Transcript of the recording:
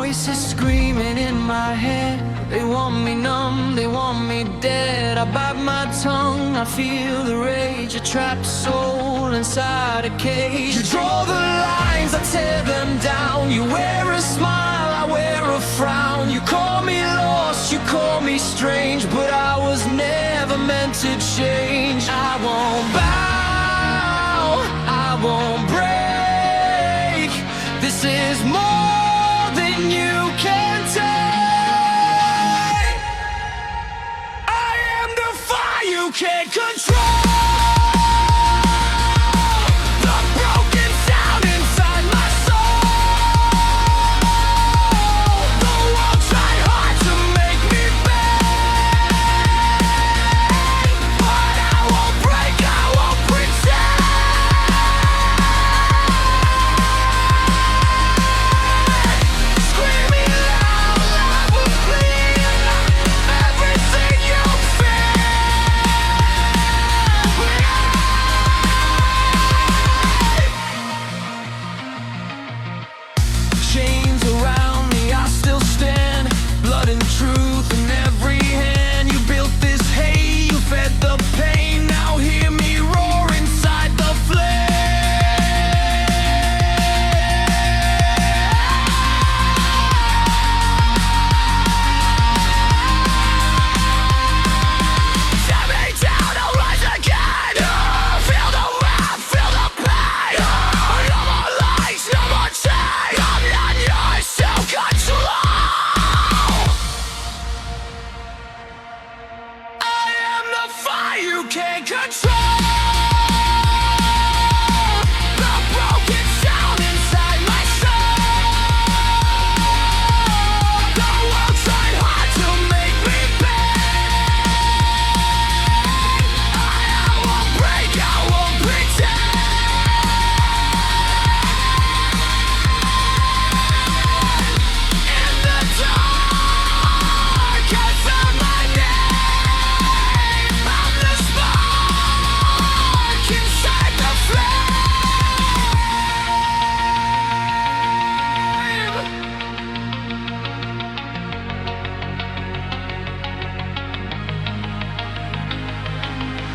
voices screaming in my head. They want me numb, they want me dead. I bite my tongue, I feel the rage. A trapped soul inside a cage. You draw the lines, I tear them down. You wear a smile, I wear a frown. You call me lost, you call me strange, but I was never meant to change. I won't bow, I won't break. This is more than you can take. I am the fire you can't control. The broken sound inside my soul. The world tried hard to make me bend, but I won't break, I won't pretend. Screaming loud, loud will clean everything you feel. Chains around me, I still stand. Blood and truth in every hand. You built this hate, you fed the pain. Now hear me roar inside the flames. Tear me down, I'll rise again. Feel the wrath, feel the pain. No more lies, no more chains. I'm not yours to control. I am the fire you can't control.